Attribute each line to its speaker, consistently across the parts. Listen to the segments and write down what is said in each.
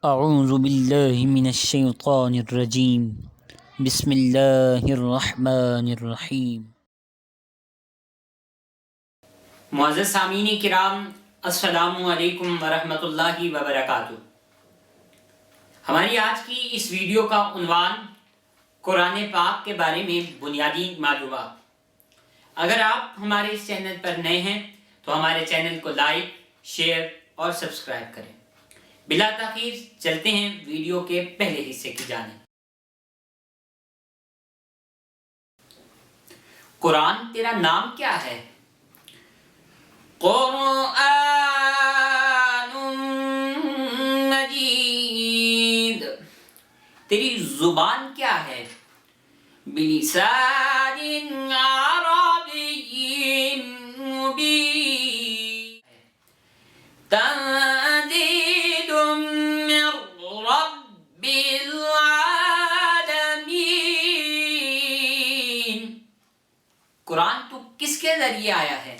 Speaker 1: اعوذ باللہ من الشیطان الرجیم بسم اللہ الرحمن الرحیم۔ معزز سامعین کرام، السلام علیکم ورحمۃ اللہ وبرکاتہ۔ ہماری آج کی اس ویڈیو کا عنوان قرآن پاک کے بارے میں بنیادی معلومات۔ اگر آپ ہمارے اس چینل پر نئے ہیں تو ہمارے چینل کو لائک، شیئر اور سبسکرائب کریں۔ بلا تاخیر چلتے ہیں ویڈیو کے پہلے حصے کی جانب۔ قرآن تیرا نام کیا ہے؟ قرآن مجید۔ تیری زبان کیا ہے؟ بلسان عربی مبین۔ تنزیل من رب العالمین۔ قرآن تو کس کے ذریعے آیا ہے؟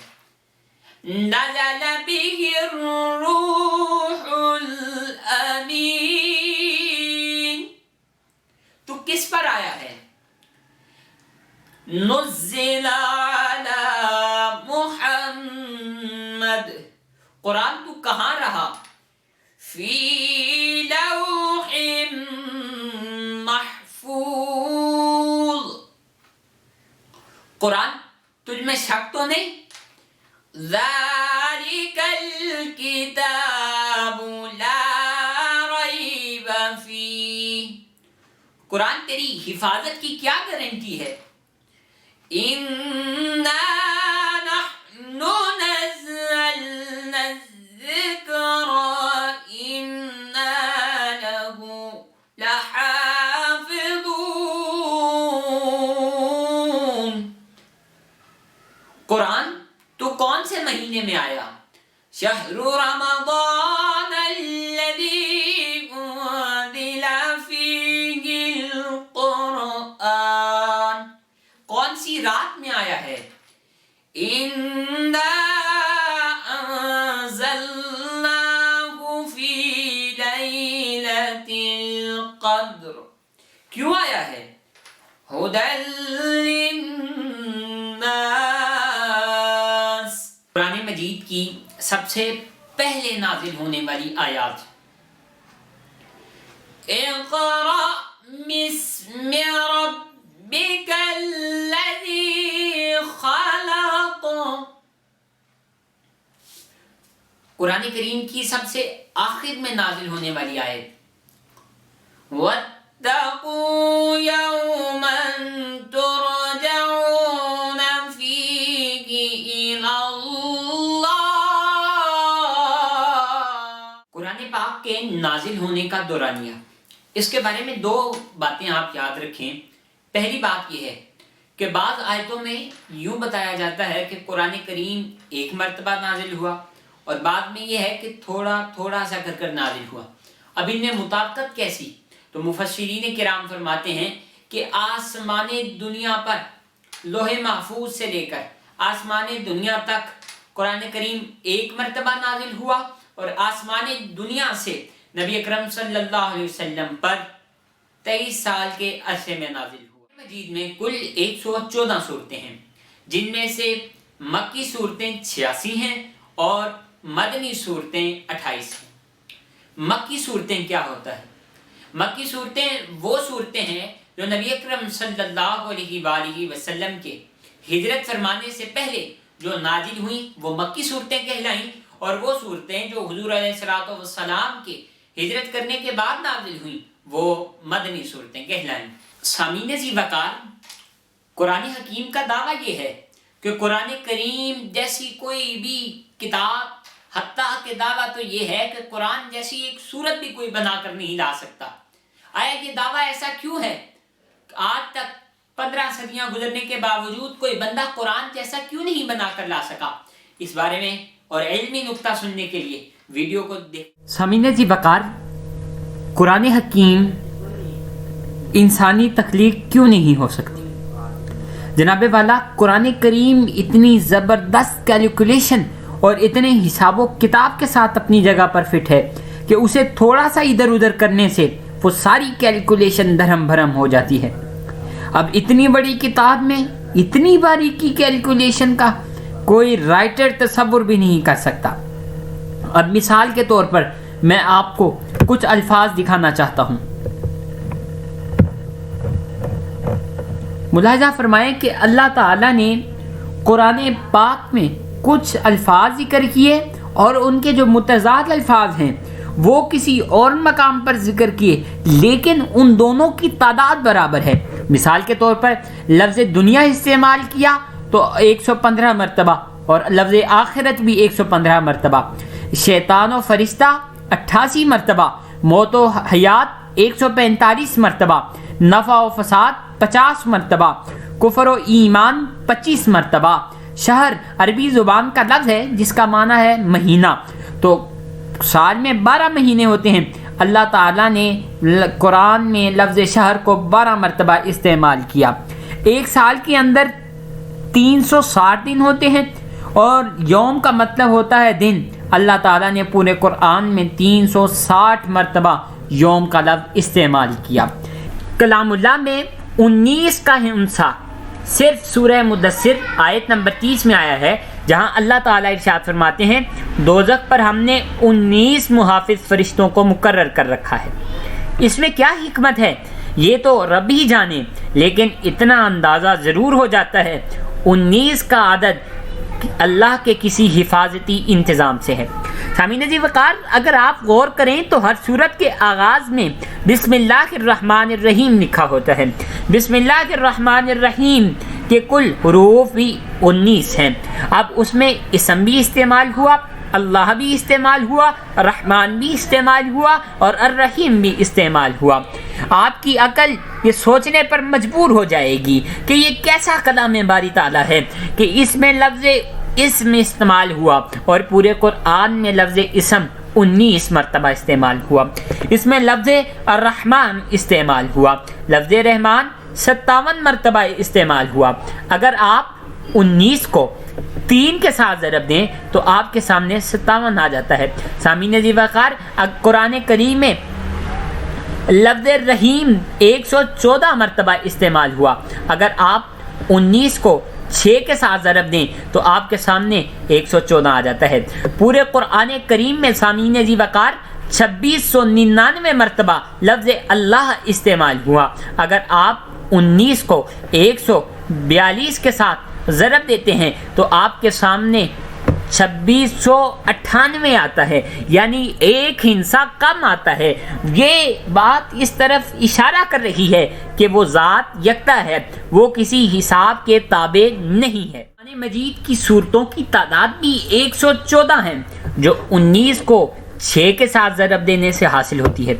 Speaker 1: نزل به الروح الامین۔ تو کس پر آیا ہے؟ نزل علی محمد۔ قرآن تو کہاں رہا؟ فی لوح محفوظ۔ قرآن تجھ میں شک تو نہیں؟ ذالک الکتاب لا ریب فیہ۔ قرآن تیری حفاظت کی کیا گارنٹی ہے؟ اِنَّا نَحْنُ نَزَّلْنَا الذِّكْرَ وَإِنَّا لَهُ لَحَافِظُونَ۔ قرآن تو کون سے مہینے میں آیا؟ شہر رمضان الذی انزل فیہ القرآن۔ کون سی رات میں آیا ہے؟ اِنَّا انزلناہ فی لیلۃ القدر۔ کیوں آیا ہے؟ ھدی للناس۔ قرآن مجید کی سب سے پہلے نازل ہونے والی آیات: اقرأ بسم ربک الذی خلق۔ قرآن کریم کی سب سے آخر میں نازل ہونے والی آیت: وَاتَّقُوا يَوْمًا تُرْجَعُونَ فِيهِ إِلَى اللَّهِ۔ قرآن پاک کے نازل ہونے کا دورانیہ، اس کے بارے میں دو باتیں آپ یاد رکھیں۔ پہلی بات یہ ہے کہ بعض آیتوں میں یوں بتایا جاتا ہے کہ قرآن کریم ایک مرتبہ نازل ہوا، اور بعد میں یہ ہے کہ تھوڑا تھوڑا سا کر کر نازل ہوا۔ اب ان میں مطابقت کیسی؟ تو مفسرین کرام فرماتے ہیں کہ آسمان دنیا پر لوح محفوظ سے لے کر آسمان دنیا تک قرآن کریم ایک مرتبہ نازل ہوا، اور آسمان دنیا سے نبی اکرم صلی اللہ علیہ وسلم پر 23 سال کے عرصے میں نازل ہوا۔ مجید میں کل 114 صورتیں ہیں، جن میں سے مکی صورتیں 86 ہیں اور مدنی صورتیں 28 ہیں۔ مکی صورتیں کیا ہوتا ہے؟ مکی صورتیں وہ صورتیں ہیں جو نبی اکرم صلی اللہ علیہ وآلہ وسلم کے ہجرت فرمانے سے پہلے جو نازل ہوئیں وہ مکی صورتیں کہلائیں، اور وہ صورتیں جو حضور علیہ الصلوۃ والسلام کے ہجرت کرنے کے بعد نازل ہوئیں وہ مدنی صورتیں کہلائیں۔ سامعین ذی وقار، قرآن حکیم کا دعویٰ یہ ہے کہ قرآن کریم جیسی کوئی بھی کتاب، حتیٰ کہ دعویٰ تو یہ ہے کہ قرآن جیسی ایک صورت بھی کوئی بنا کر نہیں لا سکتا۔ آیا یہ دعویٰ ایسا کیوں ہے؟ آج تک 15 صدیاں گزرنے کے باوجود کوئی بندہ قرآن جیسا کیوں نہیں بنا کر لا سکا؟ اس بارے میں اور علمی نکتہ سننے کے لیے ویڈیو کو دیکھ۔ سامعین ذی وقار، قرآن حکیم انسانی تخلیق کیوں نہیں ہو سکتی؟ جناب والا، قرآن کریم اتنی زبردست کیلکولیشن اور اتنے حساب و کتاب کے ساتھ اپنی جگہ پر فٹ ہے کہ اسے تھوڑا سا ادھر ادھر کرنے سے وہ ساری کیلکولیشن دھرم بھرم ہو جاتی ہے۔ اب اتنی بڑی کتاب میں اتنی باریکی کیلکولیشن کا کوئی رائٹر تصور بھی نہیں کر سکتا۔ اب مثال کے طور پر میں آپ کو کچھ الفاظ دکھانا چاہتا ہوں۔ ملاحظہ فرمائیں کہ اللہ تعالیٰ نے قرآن پاک میں کچھ الفاظ ذکر کیے اور ان کے جو متضاد الفاظ ہیں وہ کسی اور مقام پر ذکر کیے، لیکن ان دونوں کی تعداد برابر ہے۔ مثال کے طور پر لفظ دنیا استعمال کیا تو 115 مرتبہ اور لفظ آخرت بھی 115 مرتبہ، شیطان و فرشتہ 88 مرتبہ، موت و حیات 145 مرتبہ، نفع و فساد 50 مرتبہ، کفر و ایمان 25 مرتبہ۔ شہر عربی زبان کا لفظ ہے جس کا معنی ہے مہینہ، تو سال میں 12 مہینے ہوتے ہیں۔ اللہ تعالیٰ نے قرآن میں لفظ شہر کو 12 مرتبہ استعمال کیا۔ ایک سال کے اندر 360 دن ہوتے ہیں اور یوم کا مطلب ہوتا ہے دن۔ اللہ تعالیٰ نے پورے قرآن میں 360 مرتبہ یوم کا لفظ استعمال کیا۔ کلام اللہ میں 19 کا ہنسا صرف سورہ مدثر آیت نمبر 30 میں آیا ہے، جہاں اللہ تعالیٰ ارشاد فرماتے ہیں دوزخ پر ہم نے 19 محافظ فرشتوں کو مقرر کر رکھا ہے۔ اس میں کیا حکمت ہے یہ تو رب ہی جانے، لیکن اتنا اندازہ ضرور ہو جاتا ہے 19 کا عدد اللہ کے کسی حفاظتی انتظام سے ہے۔ سامعین جی وقار، اگر آپ غور کریں تو ہر سورت کے آغاز میں بسم اللہ الرحمن الرحیم لکھا ہوتا ہے۔ بسم اللہ الرحمن الرحیم کے کل حروف بھی 19 ہیں۔ اب اس میں اسم بھی استعمال ہوا، اللہ بھی استعمال ہوا، رحمان بھی استعمال ہوا اور الرحیم بھی استعمال ہوا۔ آپ کی عقل یہ سوچنے پر مجبور ہو جائے گی کہ یہ کیسا کلام باری تعالیٰ ہے کہ اس میں لفظ اسم استعمال ہوا اور پورے قرآن میں لفظ اسم 19 مرتبہ استعمال ہوا۔ اس میں لفظ الرحمن استعمال ہوا، لفظ رحمان 57 مرتبہ استعمال ہوا۔ اگر آپ 19 کو 3 کے ساتھ ضرب دیں تو آپ کے سامنے 57 آ جاتا ہے۔ سامعین ذی وقار، قرآن کریم میں لفظ رحیم 114 مرتبہ استعمال ہوا۔ اگر آپ 19 کو 6 کے ساتھ ضرب دیں تو آپ کے سامنے 114 آ جاتا ہے۔ پورے قرآن کریم میں سامعین ذی وقار 2699 مرتبہ لفظ اللہ استعمال ہوا۔ اگر آپ 19 کو 142 کے ساتھ ضرب دیتے ہیں تو آپ کے سامنے 2698 آتا ہے، یعنی ایک ہنسا کم آتا ہے۔ یہ بات اس طرف اشارہ کر رہی ہے کہ وہ ذات یکتا ہے، وہ کسی حساب کے تابع نہیں ہے۔ قرآن مجید کی سورتوں کی تعداد بھی 114 ہے، جو 19 کو 6 کے ساتھ ضرب دینے سے حاصل ہوتی ہے۔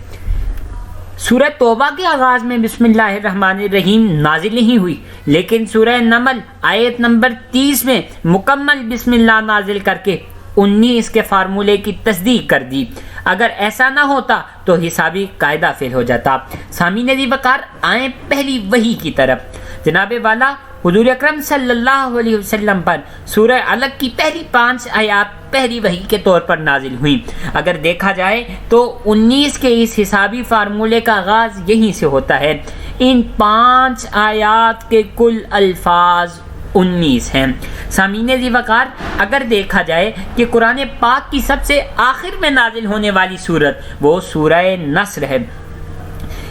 Speaker 1: سورہ توبہ کے آغاز میں بسم اللہ الرحمن الرحیم نازل نہیں ہوئی، لیکن سورہ نمل آیت نمبر 30 میں مکمل بسم اللہ نازل کر کے 19 کے فارمولے کی تصدیق کر دی۔ اگر ایسا نہ ہوتا تو حسابی قاعدہ فیل ہو جاتا۔ سامعین ذی وقار، آئیں پہلی وحی کی طرف۔ جناب والا حضور اکرم صلی اللہ علیہ وسلم پر سورہ علق کی پہلی 5 آیات پہلی وحی کے طور پر نازل ہوئی۔ اگر دیکھا جائے تو 19 کے اس حسابی فارمولے کا آغاز یہیں سے ہوتا ہے۔ ان 5 آیات کے کل الفاظ 19 ہیں۔ سامعین ذی وقار، اگر دیکھا جائے کہ قرآن پاک کی سب سے آخر میں نازل ہونے والی سورت وہ سورہ نصر ہے،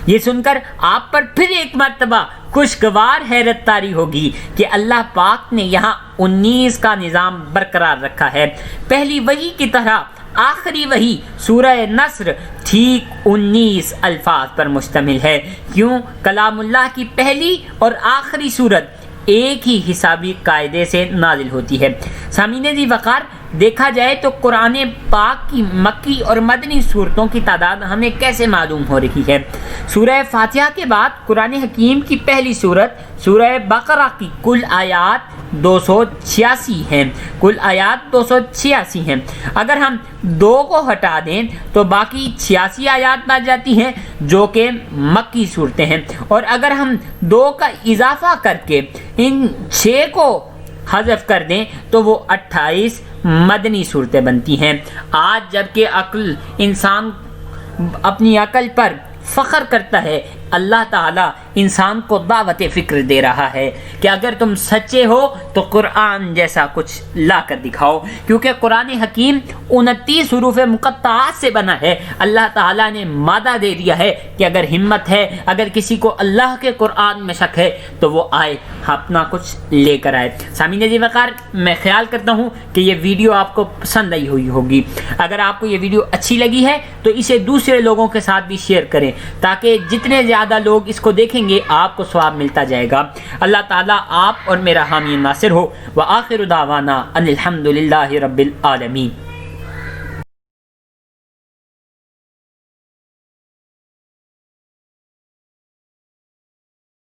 Speaker 1: یہ سن کر آپ پر پھر ایک مرتبہ خوشگوار حیرت طاری ہوگی کہ اللہ پاک نے یہاں 19 کا نظام برقرار رکھا ہے۔ پہلی وحی کی طرح آخری وحی سورہ نصر ٹھیک 19 الفاظ پر مشتمل ہے۔ کیوں؟ کلام اللہ کی پہلی اور آخری سورت ایک ہی حسابی قاعدے سے نازل ہوتی ہے۔ سامعین ذی وقار، دیکھا جائے تو قرآن پاک کی مکی اور مدنی صورتوں کی تعداد ہمیں کیسے معلوم ہو رہی ہے؟ سورہ فاتحہ کے بعد قرآن حکیم کی پہلی سورت سورہ بقرہ کی کل آیات 286 ہیں۔ کل آیات 286 ہیں۔ اگر ہم 2 کو ہٹا دیں تو باقی 86 آیات بچ جاتی ہیں جو کہ مکی صورتیں ہیں، اور اگر ہم 2 کا اضافہ کر کے ان 6 کو حذف کر دیں تو وہ 28 مدنی صورتیں بنتی ہیں۔ آج جب کہ عقل انسان اپنی عقل پر فخر کرتا ہے، اللہ تعالیٰ انسان کو دعوت فکر دے رہا ہے کہ اگر تم سچے ہو تو قرآن جیسا کچھ لا کر دکھاؤ، کیونکہ قرآن حکیم 29 حروف مقطعات سے بنا ہے۔ اللہ تعالیٰ نے مادہ دے دیا ہے کہ اگر ہمت ہے، اگر کسی کو اللہ کے قرآن میں شک ہے تو وہ آئے، اپنا کچھ لے کر آئے۔ سامعین عزیز وقار، میں خیال کرتا ہوں کہ یہ ویڈیو آپ کو پسند آئی ہوئی ہوگی۔ اگر آپ کو یہ ویڈیو اچھی لگی ہے تو اسے دوسرے لوگوں کے ساتھ بھی شیئر کریں، تاکہ جتنے زیادہ لوگ اس کو دیکھیں گے آپ کو ثواب ملتا جائے گا۔ اللہ تعالیٰ آپ اور میرا حامی ناصر ہو۔ وآخر دعوانا ان الحمد للہ رب العالمین۔